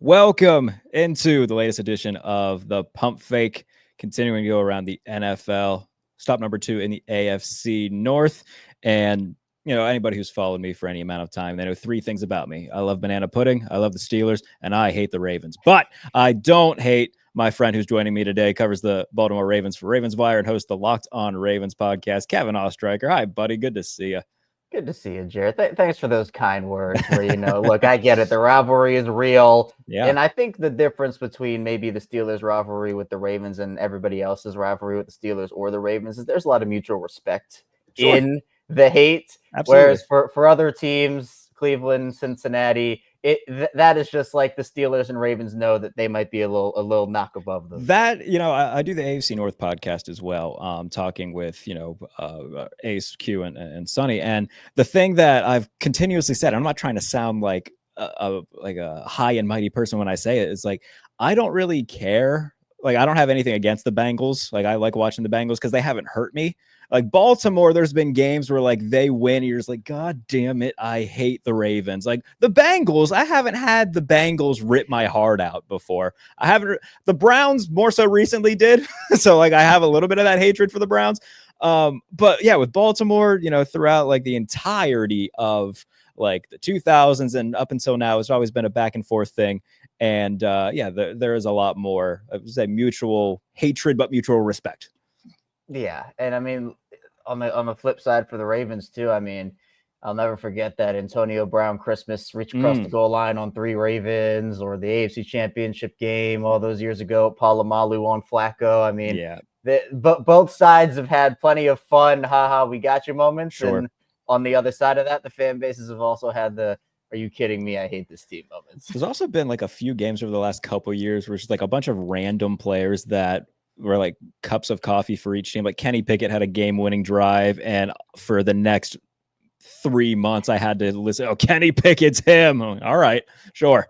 Welcome into the latest edition of the Pump Fake, continuing to go around the NFL. Stop number 2 in the AFC North. And, anybody who's followed me for any amount of time, they know 3 things about me. I love banana pudding, I love the Steelers, and I hate the Ravens. But I don't hate my friend who's joining me today, covers the Baltimore Ravens for Ravens Wire and hosts the Locked On Ravens podcast, Kevin Oestreicher. Hi, buddy. Good to see you. Good to see you, Jarrett. Thanks for those kind words where, look, I get it. The rivalry is real. Yeah. And I think the difference between maybe the Steelers rivalry with the Ravens and everybody else's rivalry with the Steelers or the Ravens is there's a lot of mutual respect in the hate. Absolutely. Whereas for other teams, Cleveland, Cincinnati, that is just like the Steelers and Ravens know that they might be a little knock above them. That, I do the AFC North podcast as well, talking with, Ace, Q, and Sonny. And the thing that I've continuously said, I'm not trying to sound like a high and mighty person when I say it, is like, I don't really care. Like, I don't have anything against the Bengals. Like, I like watching the Bengals because they haven't hurt me. Like Baltimore, there's been games where like they win, and you're just like, God damn it, I hate the Ravens. Like the Bengals, I haven't had the Bengals rip my heart out before. I haven't. The Browns more so recently did, so like I have a little bit of that hatred for the Browns. But yeah, with Baltimore, throughout like the entirety of like the 2000s and up until now, it's always been a back and forth thing. And there is a lot more, I would say, mutual hatred, but mutual respect. Yeah, and I mean, on the flip side for the Ravens too, I mean, I'll never forget that Antonio Brown Christmas reach across the goal line on 3 Ravens, or the AFC Championship game all those years ago, Palomalu on Flacco. I mean, yeah, but both sides have had plenty of fun, haha, we got you moments. Sure. And on the other side of that, the fan bases have also had the "Are you kidding me? I hate this team" moments. There's also been like a few games over the last couple of years where it's just like a bunch of random players that were like cups of coffee for each team. Like Kenny Pickett had a game-winning drive, and for the next 3 months, I had to listen. Oh, Kenny Pickett's him. All right, sure.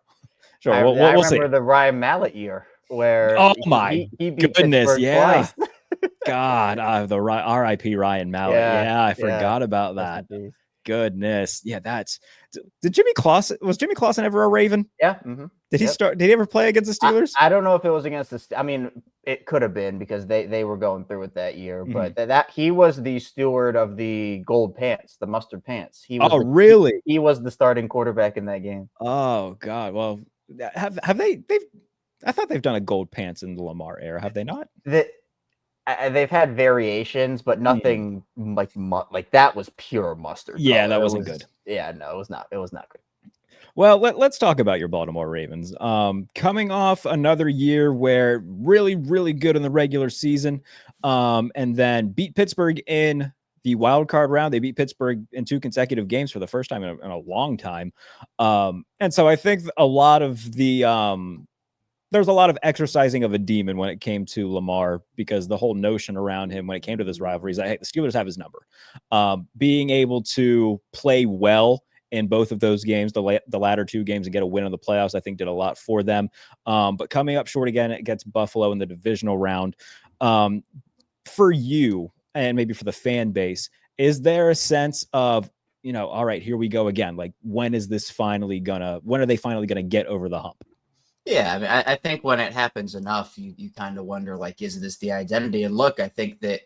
I We'll remember see. the Ryan Mallett year where my he beat goodness, Pittsburgh yeah. twice. God, the R.I.P. Ryan Mallett. Yeah, I forgot about that. Goodness, yeah. Did Jimmy Clausen ever a Raven? Yeah. Mm-hmm. Did he start? Did he ever play against the Steelers? I don't know if it was against the. I mean, it could have been because they were going through it that year. But that he was the steward of the gold pants, the mustard pants. He was really? He was the starting quarterback in that game. Oh God. Well, have they? I thought they've done a gold pants in the Lamar era. Have they not? They've had variations, but nothing like that was pure mustard. Yeah, that wasn't good. Yeah, no, it was not. It was not good. Well, let's talk about your Baltimore Ravens. Coming off another year where really, really good in the regular season, and then beat Pittsburgh in the wild card round. They beat Pittsburgh in 2 consecutive games for the first time in a long time. And so I think a lot of the there's a lot of exercising of a demon when it came to Lamar, because the whole notion around him when it came to this rivalry is that, hey, the Steelers have his number. Being able to play well in both of those games, the latter 2 games, and get a win in the playoffs, I think did a lot for them. But coming up short again against Buffalo in the divisional round, for you and maybe for the fan base, is there a sense of, all right, here we go again? Like, when are they finally gonna get over the hump? Yeah, I mean, I think when it happens enough, you kind of wonder, like, is this the identity? And look, I think that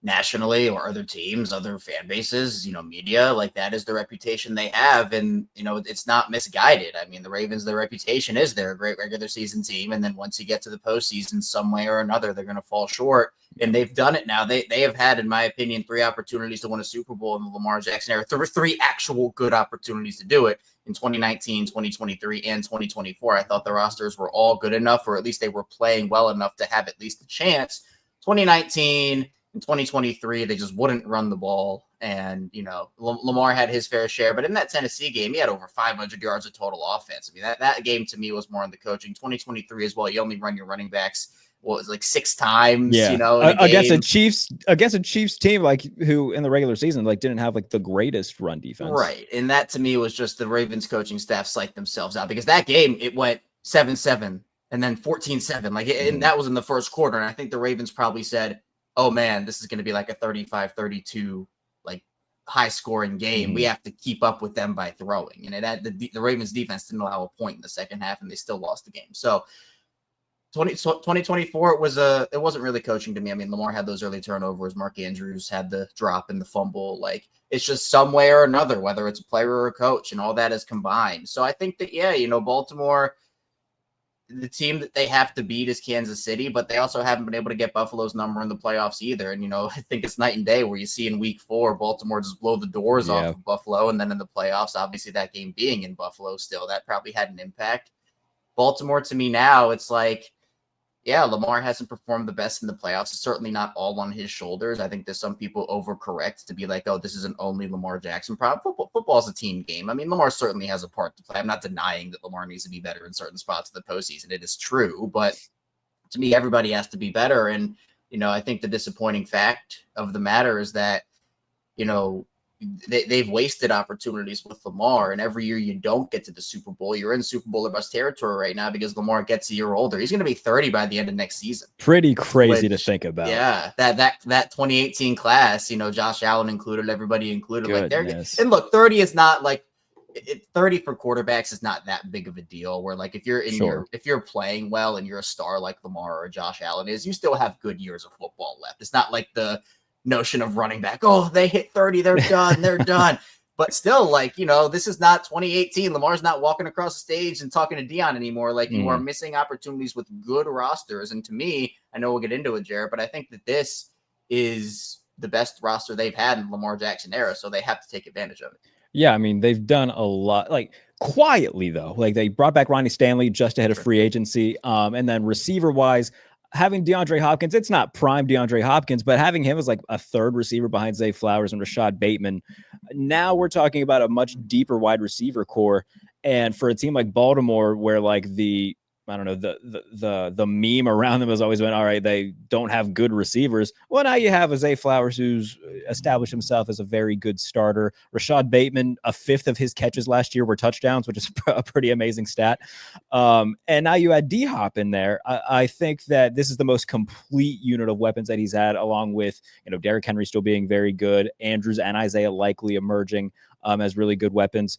nationally or other teams, other fan bases, media, like that is the reputation they have. And, it's not misguided. I mean, the Ravens, their reputation is they're a great regular season team. And then once you get to the postseason, some way or another, they're going to fall short. And they've done it now. They have had, in my opinion, 3 opportunities to win a Super Bowl in the Lamar Jackson era. 3 actual good opportunities to do it in 2019, 2023, and 2024. I thought the rosters were all good enough, or at least they were playing well enough to have at least a chance. 2019 and 2023, they just wouldn't run the ball. And, Lamar had his fair share. But in that Tennessee game, he had over 500 yards of total offense. I mean, that game to me was more on the coaching. 2023 as well, you only run your running backs like 6 times, against a Chiefs team, like, who in the regular season, like, didn't have like the greatest run defense. Right. And that to me was just the Ravens coaching staff psyched themselves out, because that game, it went 7-7 and then 14-7. Like, and that was in the first quarter. And I think the Ravens probably said, oh man, this is going to be like a 35-32, like high scoring game. We have to keep up with them by throwing. And the Ravens defense didn't allow a point in the second half, and they still lost the game. So 2024, it wasn't really coaching to me. I mean, Lamar had those early turnovers. Mark Andrews had the drop and the fumble. Like, it's just some way or another, whether it's a player or a coach, and all that is combined. So I think that, Baltimore, the team that they have to beat is Kansas City, but they also haven't been able to get Buffalo's number in the playoffs either. And, I think it's night and day where you see in week 4, Baltimore just blow the doors off of Buffalo. And then in the playoffs, obviously that game being in Buffalo still, that probably had an impact. Baltimore, to me now, it's like, yeah, Lamar hasn't performed the best in the playoffs. It's certainly not all on his shoulders. I think that some people overcorrect to be like, oh, this isn't only Lamar Jackson problem. Football is a team game. I mean, Lamar certainly has a part to play. I'm not denying that Lamar needs to be better in certain spots of the postseason. It is true. But to me, everybody has to be better. And, I think the disappointing fact of the matter is that, they've wasted opportunities with Lamar, and every year you don't get to the Super Bowl. You're in Super Bowl or bust territory right now because Lamar gets a year older. He's going to be 30 by the end of next season. Pretty crazy to think about. Yeah, that 2018 class, Josh Allen included, everybody included. Goodness. And look, 30 is not like 30 for quarterbacks is not that big of a deal. Where like if you're if you're playing well and you're a star like Lamar or Josh Allen is, you still have good years of football left. It's not like the notion of running back, oh, they hit 30, they're done. But still, like, this is not 2018. Lamar's not walking across the stage and talking to Dion anymore. Like, you are missing opportunities with good rosters. And to me, I know we'll get into it, Jarrett, but I think that this is the best roster they've had in the Lamar Jackson era, so they have to take advantage of it. Yeah, I mean, they've done a lot, like, quietly, though. Like, they brought back Ronnie Stanley just ahead of free agency. And then receiver-wise, having DeAndre Hopkins, it's not prime DeAndre Hopkins, but having him as like a third receiver behind Zay Flowers and Rashad Bateman, now we're talking about a much deeper wide receiver core. And for a team like Baltimore, where like the meme around them has always been, all right, they don't have good receivers. Well, now you have a Zay Flowers who's established himself as a very good starter. Rashad Bateman, a fifth of his catches last year were touchdowns, which is a pretty amazing stat. And now you add D-Hop in there. I think that this is the most complete unit of weapons that he's had, along with, Derrick Henry still being very good, Andrews and Isaiah likely emerging as really good weapons.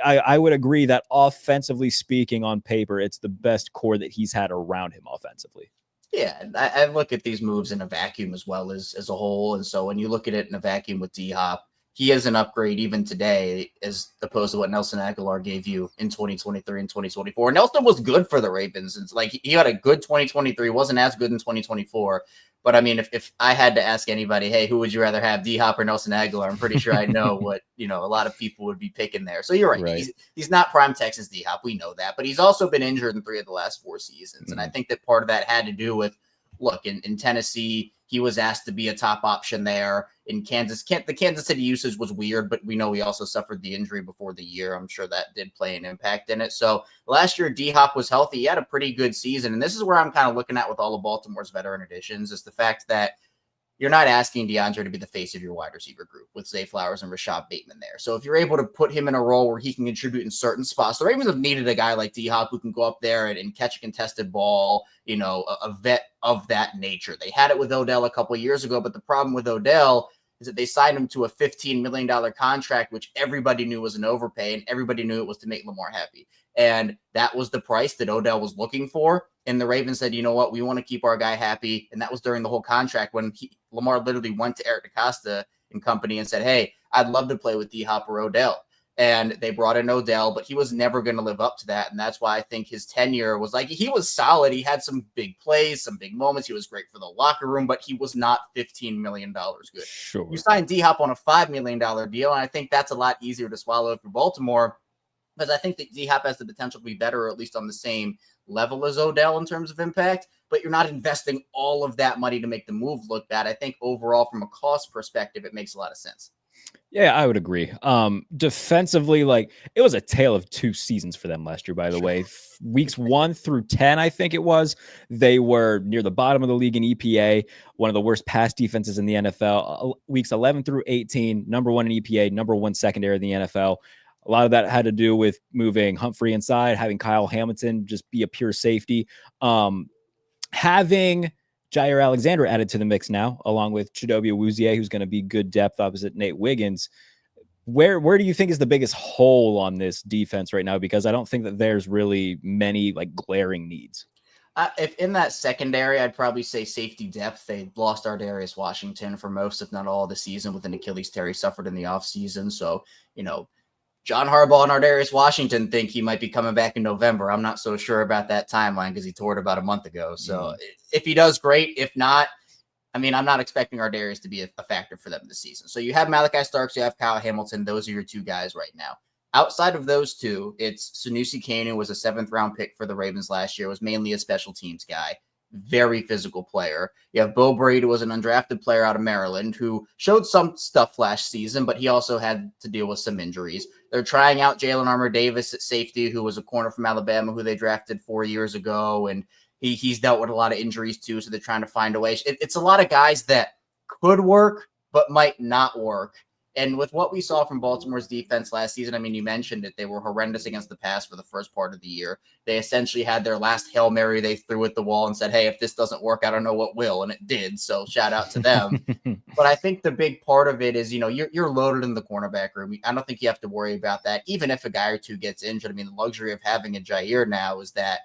I would agree that offensively speaking, on paper, it's the best core that he's had around him offensively. Yeah, I look at these moves in a vacuum as well as a whole. And so when you look at it in a vacuum with D-Hop, he is an upgrade even today as opposed to what Nelson Aguilar gave you in 2023 and 2024. Nelson was good for the Ravens. It's like he had a good 2023, wasn't as good in 2024. But I mean, if I had to ask anybody, hey, who would you rather have, D-Hop or Nelson Aguilar? I'm pretty sure I know what, a lot of people would be picking there. So you're right. He's not prime Texas D-Hop. We know that. But he's also been injured in 3 of the last 4 seasons. And I think that part of that had to do with, look, in Tennessee, he was asked to be a top option there. In Kansas, the Kansas City usage was weird, but we know he also suffered the injury before the year. I'm sure that did play an impact in it. So last year, D-Hop was healthy. He had a pretty good season. And this is where I'm kind of looking at with all of Baltimore's veteran additions, is the fact that you're not asking DeAndre to be the face of your wide receiver group with Zay Flowers and Rashad Bateman there. So if you're able to put him in a role where he can contribute in certain spots, the Ravens have needed a guy like D-Hop who can go up there and catch a contested ball, a vet of that nature. They had it with Odell a couple of years ago, but the problem with Odell is that they signed him to a $15 million contract, which everybody knew was an overpay, and everybody knew it was to make Lamar happy. And that was the price that Odell was looking for. And the Ravens said, you know what, we want to keep our guy happy. And that was during the whole contract when Lamar literally went to Eric DeCosta and company and said, hey, I'd love to play with D-Hop or Odell. And they brought in Odell, but he was never going to live up to that. And that's why I think his tenure was like, he was solid. He had some big plays, some big moments. He was great for the locker room, but he was not $15 million good. Sure. You signed D-Hop on a $5 million deal, and I think that's a lot easier to swallow for Baltimore, because I think that D-Hop has the potential to be better, or at least on the same level as Odell in terms of impact, but you're not investing all of that money to make the move look bad. I think overall, from a cost perspective, it makes a lot of sense. Yeah, I would agree. Defensively, like, it was a tale of 2 seasons for them last year, by the way. Weeks 1 through 10, I think it was, they were near the bottom of the league in EPA, one of the worst pass defenses in the NFL. Weeks 11 through 18, number 1 in EPA, number 1 secondary in the NFL. A lot of that had to do with moving Humphrey inside, having Kyle Hamilton just be a pure safety. Having Jair Alexander added to the mix now, along with Chidobe Awuzie, who's going to be good depth opposite Nate Wiggins. Where do you think is the biggest hole on this defense right now? Because I don't think that there's really many like glaring needs. If in that secondary, I'd probably say safety depth. They lost our Darius Washington for most, if not all, of the season with an Achilles tear he suffered in the offseason. So, John Harbaugh and Ardarius Washington think he might be coming back in November. I'm not so sure about that timeline because he tore it about a month ago. So if he does, great. If not, I'm not expecting Ardarius to be a factor for them this season. So you have Malachi Starks, you have Kyle Hamilton. Those are your two guys right now. Outside of those two, it's Sanusi Kanu, was a 7th-round pick for the Ravens last year, was mainly a special teams guy. Very physical player. You have Bo Brady, who was an undrafted player out of Maryland who showed some stuff last season, but he also had to deal with some injuries. They're trying out Jalen Armour-Davis at safety, who was a corner from Alabama who they drafted 4 years ago, and he's dealt with a lot of injuries too, so they're trying to find a way. It's a lot of guys that could work but might not work. And with what we saw from Baltimore's defense last season, you mentioned it. They were horrendous against the pass for the first part of the year. They essentially had their last Hail Mary they threw at the wall and said, hey, if this doesn't work, I don't know what will. And it did. So shout out to them. But I think the big part of it is, you're loaded in the cornerback room. I don't think you have to worry about that. Even if a guy or two gets injured, the luxury of having a Jair now is that,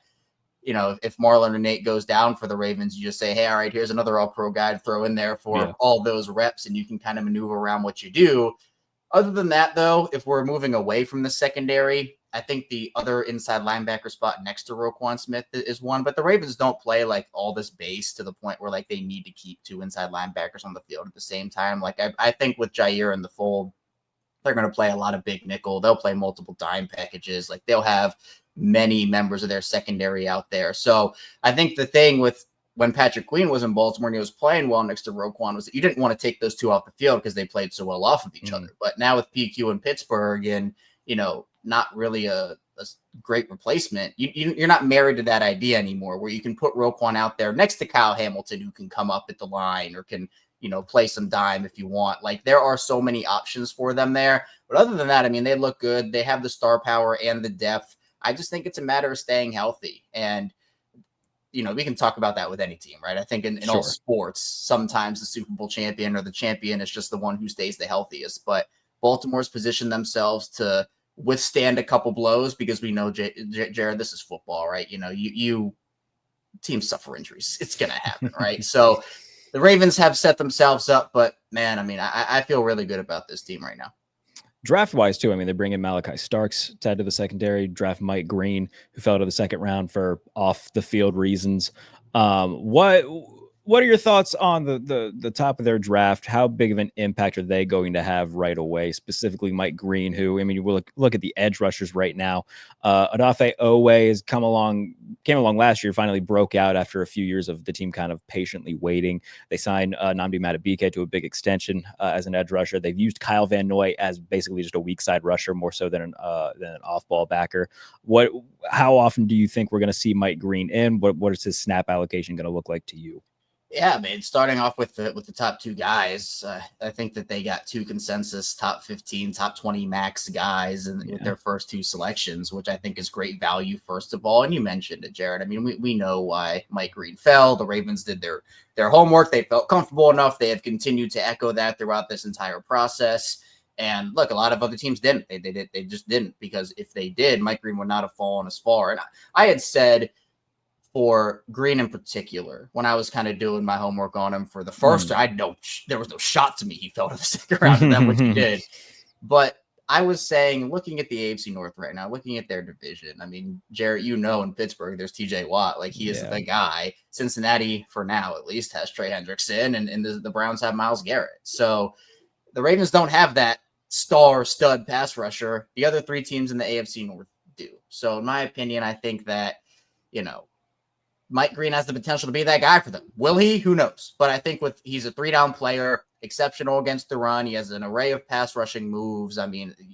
if Marlon or Nate goes down for the Ravens, you just say, hey, all right, here's another all-pro guy to throw in there for all those reps, and you can kind of maneuver around what you do. Other than that, though, if we're moving away from the secondary, I think the other inside linebacker spot next to Roquan Smith is one, but the Ravens don't play like all this base to the point where like they need to keep 2 inside linebackers on the field at the same time. Like I think with Jair in the fold, they're going to play a lot of big nickel. They'll play multiple dime packages. Like they'll have many members of their secondary out there. So I think the thing with when Patrick Queen was in Baltimore and he was playing well next to Roquan was that you didn't want to take those two off the field because they played so well off of each other. But now with PQ in Pittsburgh and, not really a great replacement, you're not married to that idea anymore where you can put Roquan out there next to Kyle Hamilton who can come up at the line or can, play some dime if you want. Like there are so many options for them there. But other than that, they look good. They have the star power and the depth. I just think it's a matter of staying healthy. And, we can talk about that with any team, right? I think in all sports, sometimes the Super Bowl champion or the champion is just the one who stays the healthiest. But Baltimore's positioned themselves to withstand a couple blows because we know, Jared, this is football, right? You teams suffer injuries. It's going to happen, right? So the Ravens have set themselves up. But, man, I feel really good about this team right now. Draft-wise, too, they bring in Malachi Starks to add to the secondary, draft Mike Green, who fell to the second round for off-the-field reasons. What are your thoughts on the top of their draft? How big of an impact are they going to have right away? Specifically, Mike Green, who you will look at the edge rushers right now. Odafe Oweh has came along last year, finally broke out after a few years of the team kind of patiently waiting. They signed Nnamdi Madubuike to a big extension as an edge rusher. They've used Kyle Van Noy as basically just a weak side rusher, more so than an off-ball backer. How often do you think we're going to see Mike Green in? What is his snap allocation going to look like to you? Yeah, starting off with the top two guys, I think that they got 2 consensus top 15, top 20 max guys with their first 2 selections, which I think is great value, first of all. And you mentioned it, Jared. We know why Mike Green fell. The Ravens did their homework. They felt comfortable enough. They have continued to echo that throughout this entire process. And look, a lot of other teams didn't. They just didn't, because if they did, Mike Green would not have fallen as far. And I had said, for Green in particular, when I was kind of doing my homework on him for the first, there was no shot to me he fell to the second round of that, which he did. But I was saying, looking at the AFC North right now, looking at their division, Jarrett, in Pittsburgh, there's TJ Watt. Like, he is the guy. Cincinnati, for now at least, has Trey Hendrickson, and the Browns have Myles Garrett. So the Ravens don't have that stud pass rusher. The other 3 teams in the AFC North do. So in my opinion, I think that, Mike Green has the potential to be that guy for them. Will he? Who knows? But I think he's a 3-down player, exceptional against the run. He has an array of pass rushing moves.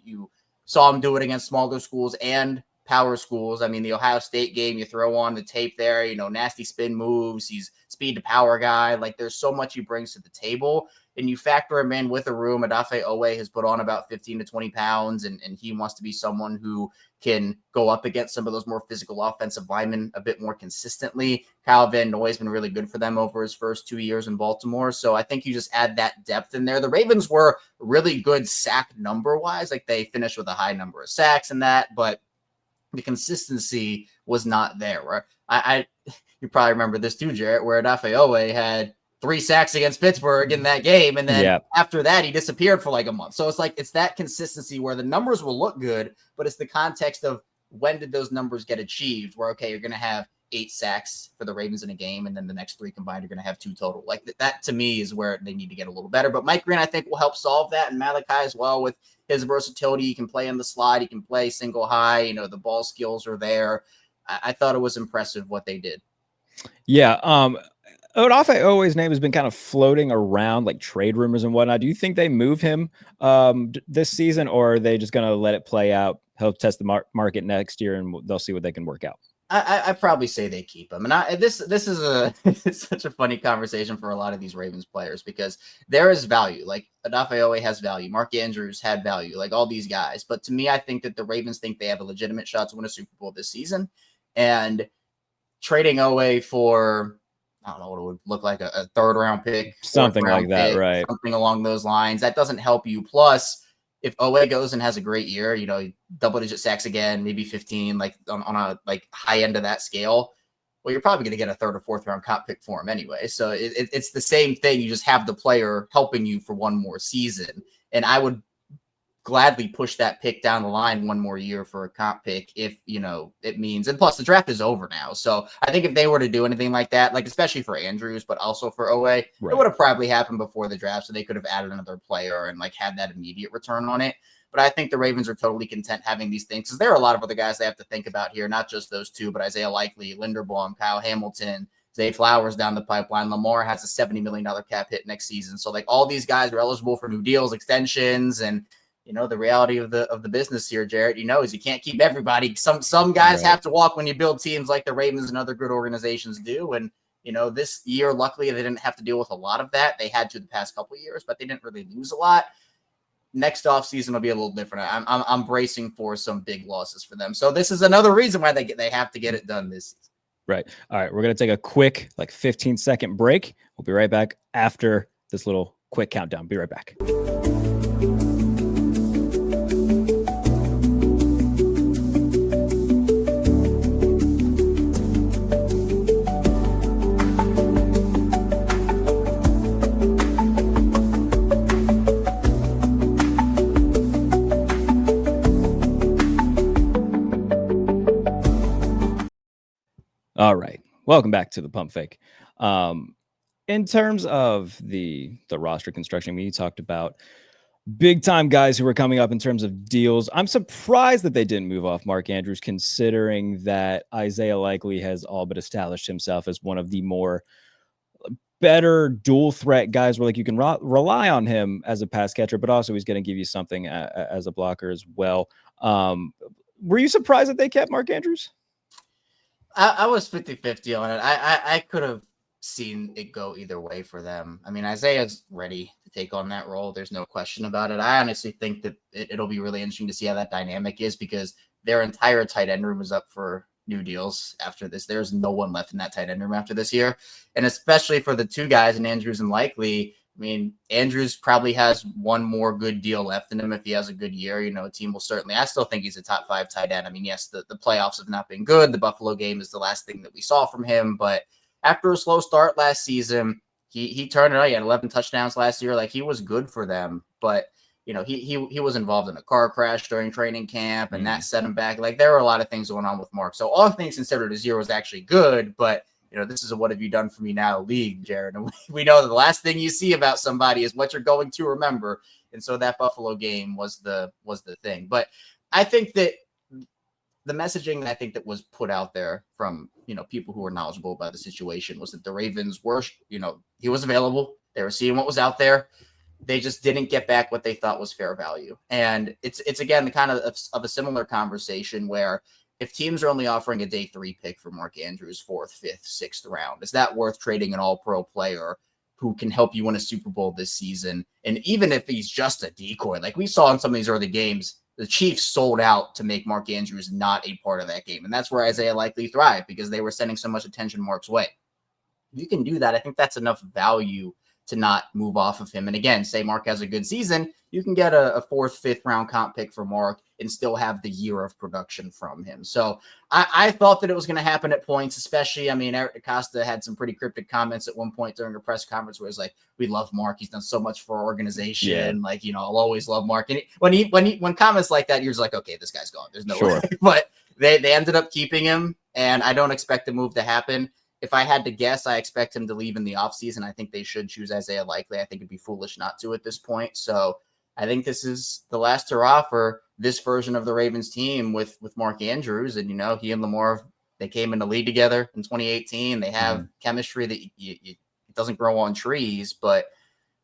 You saw him do it against smaller schools and power schools. I mean, the Ohio State game, you throw on the tape there, nasty spin moves. He's speed to power guy. Like, there's so much he brings to the table. And you factor him in with a room. Odafe Owe has put on about 15 to 20 pounds, and he wants to be someone who can go up against some of those more physical offensive linemen a bit more consistently. Kyle Van Noy has been really good for them over his first 2 years in Baltimore. So I think you just add that depth in there. The Ravens were really good sack number-wise. Like, they finished with a high number of sacks in that, but the consistency was not there. Where you probably remember this too, Jarrett, where Odafe Owe had 3 sacks against Pittsburgh in that game. And then after that, he disappeared for like a month. So it's that consistency where the numbers will look good, but it's the context of when did those numbers get achieved where, okay, you're going to have 8 sacks for the Ravens in a game, and then the next 3 combined, you're going to have 2 total. Like that to me is where they need to get a little better. But Mike Green, I think, will help solve that. And Malachi as well with his versatility. He can play on the slide. He can play single high. The ball skills are there. I thought it was impressive what they did. Yeah. Odafe Owe's name has been kind of floating around like trade rumors and whatnot. Do you think they move him this season, or are they just going to let it play out, help test the market next year, and they'll see what they can work out? I probably say they keep him. And this is it's such a funny conversation for a lot of these Ravens players because there is value. Like Odafe Owe has value. Mark Andrews had value, like all these guys. But to me, I think that the Ravens think they have a legitimate shot to win a Super Bowl this season. And trading Owe for, I don't know what it would look like, a 3rd round pick. Something like that, right? Something along those lines. That doesn't help you. Plus, if Owe goes and has a great year, double-digit sacks again, maybe 15, like on a like high end of that scale, well, you're probably going to get a 3rd or 4th round comp pick for him anyway. So it's the same thing. You just have the player helping you for one more season. And I would gladly push that pick down the line one more year for a comp pick if, it means, and plus the draft is over now. So I think if they were to do anything like that, like especially for Andrews, but also for Owe, it would have probably happened before the draft. So they could have added another player and like had that immediate return on it. But I think the Ravens are totally content having these things because there are a lot of other guys they have to think about here, not just those 2, but Isaiah Likely, Linderbaum, Kyle Hamilton, Zay Flowers down the pipeline. Lamar has a $70 million cap hit next season. So like all these guys are eligible for new deals, extensions, and the reality of the business here, Jarrett, is you can't keep everybody. Some guys have to walk when you build teams like the Ravens and other good organizations do. And, this year, luckily, they didn't have to deal with a lot of that. They had to the past couple of years, but they didn't really lose a lot. Next offseason will be a little different. I'm bracing for some big losses for them. So this is another reason why they have to get it done this season. Right. All right. We're going to take a quick 15-second break. We'll be right back after this little quick countdown. Be right back. All right. Welcome back to the Pump Fake. In terms of the roster construction, we talked about big time guys who are coming up in terms of deals. I'm surprised that they didn't move off Mark Andrews, considering that Isaiah Likely has all but established himself as one of the more better dual threat guys where like you can rely on him as a pass catcher, but also he's going to give you something as a blocker as well. Were you surprised that they kept Mark Andrews? I was 50-50 on it. I could have seen it go either way for them. I mean, Isaiah's ready to take on that role. There's no question about it. I honestly think that it'll be really interesting to see how that dynamic is because their entire tight end room is up for new deals after this. There's no one left in that tight end room after this year. And especially for the 2 guys in Andrews and Likely, I mean, Andrews probably has one more good deal left in him if he has a good year. A team will certainly – I still think he's a top 5 tight end. I mean, yes, the playoffs have not been good. The Buffalo game is the last thing that we saw from him. But after a slow start last season, he turned it on. He had 11 touchdowns last year. Like, he was good for them. But, he was involved in a car crash during training camp, and that set him back. Like, there were a lot of things going on with Mark. So all things considered, his year was actually good, but – this is a what have you done for me now league, Jared. And we know that the last thing you see about somebody is what you're going to remember. And so that Buffalo game was the thing. But I think that the messaging I think that was put out there from, people who were knowledgeable about the situation was that the Ravens were, he was available. They were seeing what was out there. They just didn't get back what they thought was fair value. And it's again, the kind of a similar conversation where if teams are only offering a day 3 pick for Mark Andrews, 4th, 5th, 6th round, is that worth trading an all-pro player who can help you win a Super Bowl this season? And even if he's just a decoy, like we saw in some of these early games, the Chiefs sold out to make Mark Andrews not a part of that game. And that's where Isaiah likely thrived, because they were sending so much attention Mark's way. If you can do that, I think that's enough value to not move off of him. And again, say Mark has a good season, you can get a 4th, 5th round comp pick for Mark and still have the year of production from him. So I thought that it was going to happen at points, especially, I mean, Eric Acosta had some pretty cryptic comments at one point during a press conference where he's like, we love Mark. He's done so much for our organization. Yeah. Like, you know, I'll always love Mark. And when comments like that, you're just like, okay, this guy's gone. There's no way. But they ended up keeping him, and I don't expect the move to happen. If I had to guess, I expect him to leave in the offseason. I think they should choose Isaiah Likely. I think it'd be foolish not to at this point. So I think this is the last hurrah for this version of the Ravens team with Mark Andrews. And, you know, he and Lamar, they came in the league together in 2018. They have chemistry that it doesn't grow on trees. But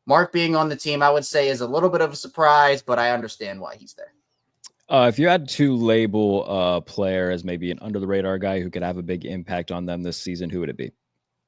Mark being on the team, I would say, is a little bit of a surprise, but I understand why he's there. If you had to label a player as maybe an under-the-radar guy who could have a big impact on them this season, who would it be?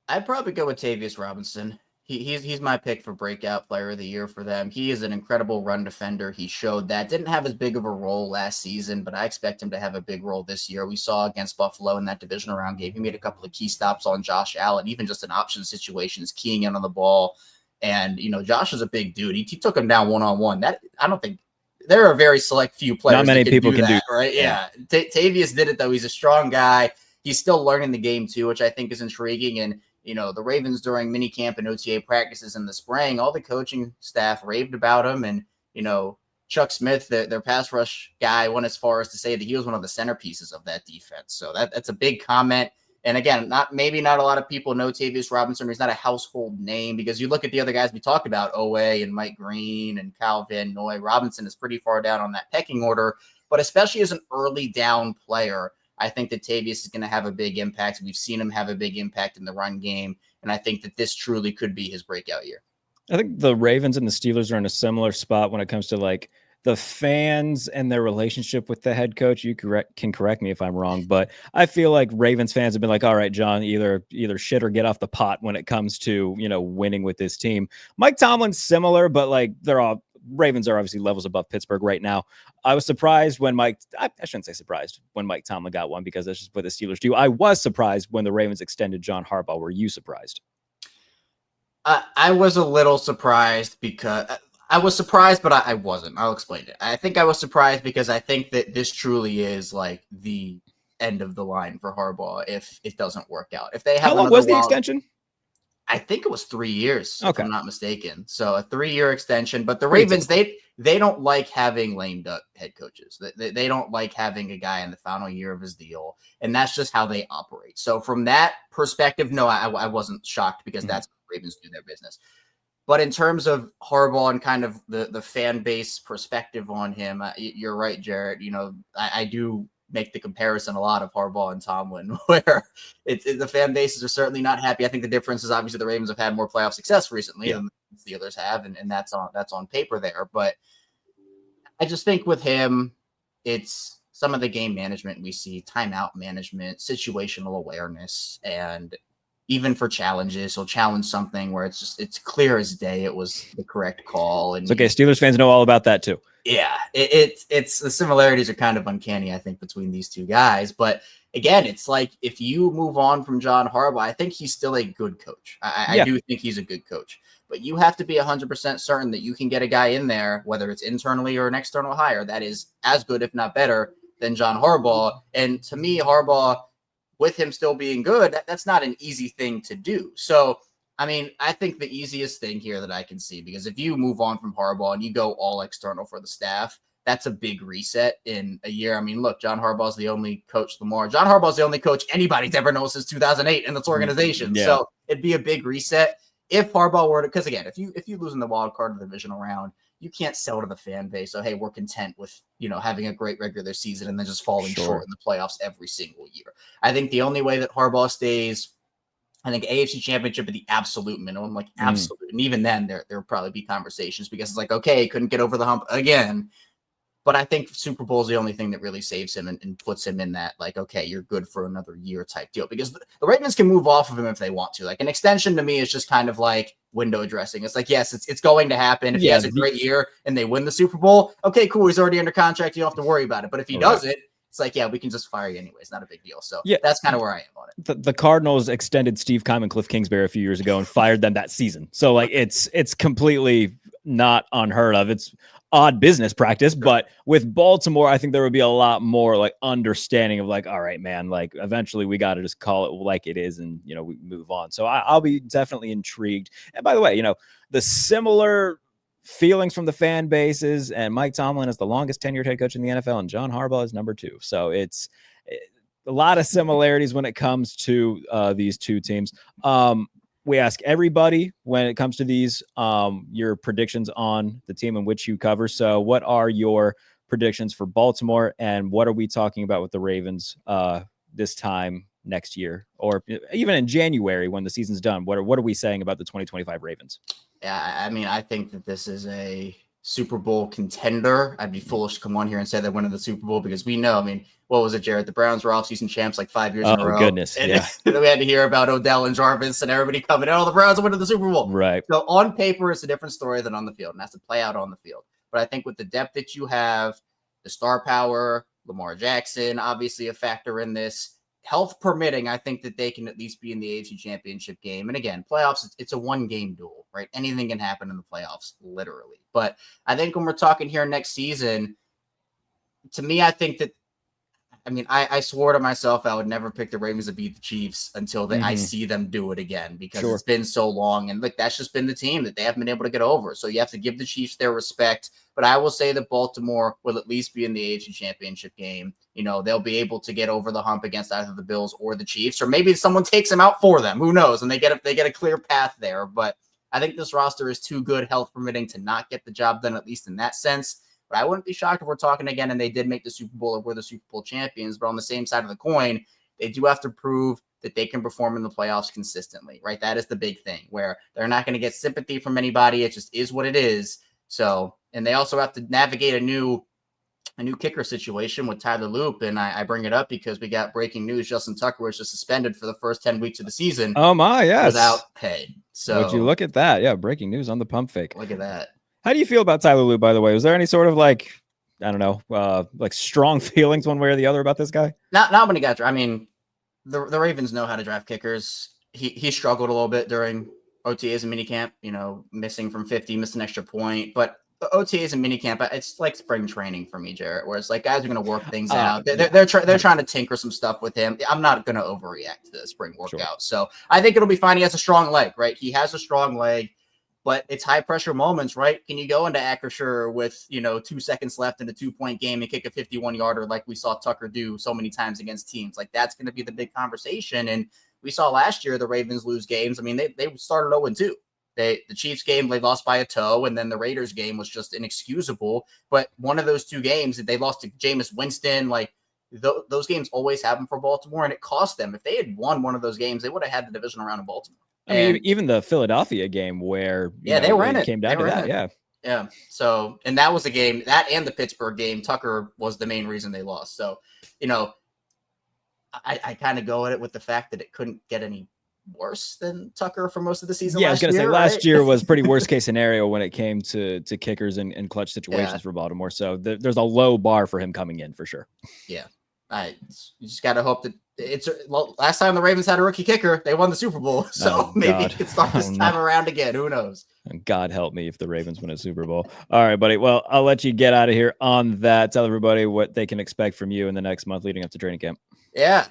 I'd probably go with Tavius Robinson. He's my pick for breakout player of the year for them. He is an incredible run defender. He showed that. Didn't have as big of a role last season, but I expect him to have a big role this year. We saw against Buffalo in that divisional round game, he made a couple of key stops on Josh Allen, even just in option situations, keying in on the ball. And, you know, Josh is a big dude. He took him down one-on-one. That I don't think there are very select few players. Not many people can do that, right? Yeah. Tavius did it, though. He's a strong guy. He's still learning the game, too, which I think is intriguing. And, you know, the Ravens during minicamp and OTA practices in the spring, all the coaching staff raved about him. And, you know, Chuck Smith, their pass rush guy, went as far as to say that he was one of the centerpieces of that defense. So that's a big comment. And again, not a lot of people know Tavius Robinson. He's not a household name, because you look at the other guys we talked about, Owe and Mike Green and Kyle Van Noy. Robinson is pretty far down on that pecking order, but especially as an early down player, I think that Tavius is going to have a big impact. We've seen him have a big impact in the run game, and I think that this truly could be his breakout year. I think the Ravens and the Steelers are in a similar spot when it comes to like the fans and their relationship with the head coach. You can correct me if I'm wrong, but I feel like Ravens fans have been like, all right, John, either shit or get off the pot when it comes to, you know, winning with this team. Mike Tomlin's similar, but like Ravens are obviously levels above Pittsburgh right now. I was surprised when I shouldn't say surprised when Mike Tomlin got one, because that's just what the Steelers do. I was surprised when the Ravens extended John Harbaugh. Were you surprised? I was a little surprised because I was surprised, but I wasn't. I'll explain it. I think I was surprised because I think that this truly is like the end of the line for Harbaugh if it doesn't work out. If they have, how long was the extension? I think it was 3 years, if I'm not mistaken. So a 3-year extension. But the Ravens, they don't like having lame duck head coaches. They don't like having a guy in the final year of his deal. And that's just how they operate. So from that perspective, no, I wasn't shocked, because that's how Ravens do their business. But in terms of Harbaugh and kind of the fan base perspective on him, you're right, Jarrett. You know, I do make the comparison a lot of Harbaugh and Tomlin, where the fan bases are certainly not happy. I think the difference is obviously the Ravens have had more playoff success recently than the Steelers have, and that's on paper there. But I just think with him, it's some of the game management we see, timeout management, situational awareness, and even for challenges, he'll challenge something where it's clear as day it was the correct call. And it's okay. Steelers fans know all about that too. Yeah, it's the similarities are kind of uncanny, I think, between these two guys. But again, it's like if you move on from John Harbaugh, I think he's still a good coach. I do think he's a good coach. But you have to be 100% certain that you can get a guy in there, whether it's internally or an external hire, that is as good, if not better, than John Harbaugh. And to me, Harbaugh, with him still being good, that's not an easy thing to do. So, I mean, I think the easiest thing here that I can see, because if you move on from Harbaugh and you go all external for the staff, that's a big reset in a year. I mean, look, John Harbaugh's the only coach John Harbaugh's the only coach anybody's ever known since 2008 in this organization. Yeah. So it'd be a big reset if Harbaugh were to, because again, if you lose in the wild card of the divisional round, you can't sell to the fan base. So, hey, we're content with, you know, having a great regular season and then just falling short in the playoffs every single year. I think the only way that Harbaugh stays, I think AFC Championship at the absolute minimum, like absolute. And even then, there'll probably be conversations, because it's like, okay, couldn't get over the hump again. But I think Super Bowl is the only thing that really saves him and puts him in that, like, okay, you're good for another year type deal, because the Ravens can move off of him if they want to. Like, an extension to me is just kind of like window dressing. It's like, yes, it's going to happen. If he has a great year and they win the Super Bowl, okay, cool. He's already under contract. You don't have to worry about it. But if he doesn't, it's like, yeah, we can just fire you anyway. It's not a big deal. So that's kind of where I am on it. The Cardinals extended Steve Keim and Cliff Kingsbury a few years ago and fired them that season. So like it's completely not unheard of. It's odd business practice, but with Baltimore, I think there would be a lot more like understanding of like, all right, man, like eventually we got to just call it like it is and, you know, we move on. So I'll be definitely intrigued. And by the way, you know, the similar feelings from the fan bases, and Mike Tomlin is the longest tenured head coach in the NFL and John Harbaugh is number 2. So it's a lot of similarities when it comes to these two teams. We ask everybody when it comes to these, your predictions on the team in which you cover. So what are your predictions for Baltimore, and what are we talking about with the Ravens this time next year, or even in January when the season's done? What are we saying about the 2025 Ravens? Yeah, I mean, I think that this is a Super Bowl contender. I'd be foolish to come on here and say they're winning the Super Bowl, because we know, I mean, what was it, Jarrett? The Browns were offseason champs like 5 years in a row. Oh, goodness. And yeah. we had to hear about Odell and Jarvis and everybody coming in. Oh, the Browns are winning the Super Bowl. Right. So on paper, it's a different story than on the field, and that's to play out on the field. But I think with the depth that you have, the star power, Lamar Jackson, obviously a factor in this, health permitting, I think that they can at least be in the AFC Championship game. And again, playoffs, it's a one-game duel, right? Anything can happen in the playoffs, literally. But I think when we're talking here next season, to me, I think that, I mean, I swore to myself I would never pick the Ravens to beat the Chiefs until I see them do it again, because it's been so long. And like, that's just been the team that they haven't been able to get over. So you have to give the Chiefs their respect. But I will say that Baltimore will at least be in the AFC Championship game. You know, they'll be able to get over the hump against either the Bills or the Chiefs, or maybe someone takes them out for them. Who knows? And they get a clear path there. But I think this roster is too good, health permitting, to not get the job done, at least in that sense. But I wouldn't be shocked if we're talking again and they did make the Super Bowl or were the Super Bowl champions. But on the same side of the coin, they do have to prove that they can perform in the playoffs consistently, right? That is the big thing, where they're not going to get sympathy from anybody. It just is what it is. So, and they also have to navigate a new kicker situation with Tyler Loop. And I bring it up because we got breaking news. Justin Tucker was just suspended for the first 10 weeks of the season. Oh my, yes. Without pay. So would you look at that? Yeah. Breaking news on the pump fake. Look at that. How do you feel about Tyler Loop, by the way? Was there any sort of like, I don't know, like strong feelings one way or the other about this guy? Not when he got, I mean, the Ravens know how to draft kickers. He struggled a little bit during OTAs and minicamp, you know, missing from 50, missed an extra point. But the OTAs and minicamp, it's like spring training for me, Jarrett, where it's like guys are going to work things out. They're trying to tinker some stuff with him. I'm not going to overreact to the spring workout. Sure. So I think it'll be fine. He has a strong leg, right? He has a strong leg. But it's high pressure moments, right? Can you go into Acrisure with, 2 seconds left in a 2-point game and kick a 51-yarder like we saw Tucker do so many times against teams? Like, that's going to be the big conversation. And we saw last year the Ravens lose games. I mean, they started 0-2. The Chiefs game, they lost by a toe, and then the Raiders game was just inexcusable. But one of those 2 games, they lost to Jameis Winston. Like, those games always happen for Baltimore, and it cost them. If they had won one of those games, they would have had the divisional round in Baltimore. I mean, even the Philadelphia game where they were in it. Came down to that, yeah. So, and that was a game, that and the Pittsburgh game, Tucker was the main reason they lost. So, I kind of go at it with the fact that it couldn't get any worse than Tucker for most of the season. Yeah, I was going to say last year was pretty worst case scenario when it came to kickers and clutch situations for Baltimore. So there's a low bar for him coming in for sure. Yeah. You just got to hope that last time the Ravens had a rookie kicker, they won the Super Bowl. So maybe it could start this time around again. Who knows? And God help me if the Ravens win a Super Bowl. All right, buddy. Well, I'll let you get out of here on that. Tell everybody what they can expect from you in the next month leading up to training camp. Yeah,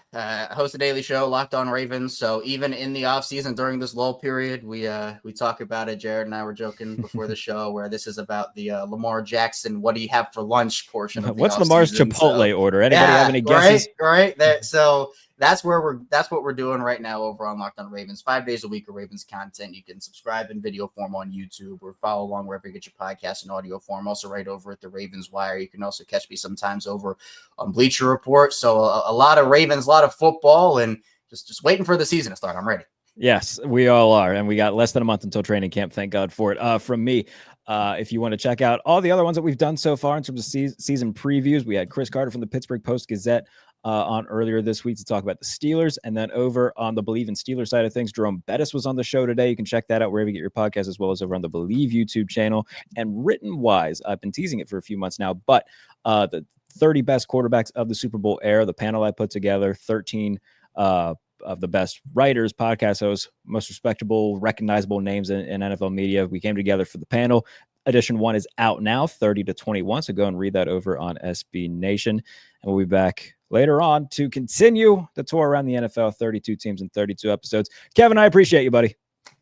host a daily show, Locked On Ravens. So even in the offseason during this lull period, we talk about it. Jared and I were joking before the show where this is about the Lamar Jackson, what do you have for lunch portion of the What's Lamar's Chipotle order? Anybody have any guesses? Right. So that's what we're doing right now over on Locked On Ravens. 5 days a week of Ravens content. You can subscribe in video form on YouTube or follow along wherever you get your podcast in audio form. Also right over at the Ravens Wire. You can also catch me sometimes over on Bleacher Report. So a lot of Ravens, a lot of football, and just waiting for the season to start. I'm ready. Yes, we all are. And we got less than a month until training camp. Thank God for it. From me, If you want to check out all the other ones that we've done so far in terms of season previews, we had Chris Carter from the Pittsburgh Post-Gazette on earlier this week to talk about the Steelers. And then over on the Believe in Steelers side of things, Jerome Bettis was on the show today. You can check that out wherever you get your podcast, as well as over on the Believe YouTube channel. And Written Wise, I've been teasing it for a few months now, but the 30 best quarterbacks of the Super Bowl era, the panel I put together, 13 of the best writers, podcast hosts, most respectable, recognizable names in NFL media. We came together for the panel. Edition 1 is out now, 30 to 21. So go and read that over on SB Nation. And we'll be back later on to continue the tour around the NFL, 32 teams and 32 episodes. Kevin, I appreciate you, buddy.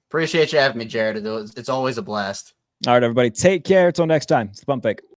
Appreciate you having me, Jared. It's always a blast. All right, everybody. Take care. Until next time. It's the Pump Fake.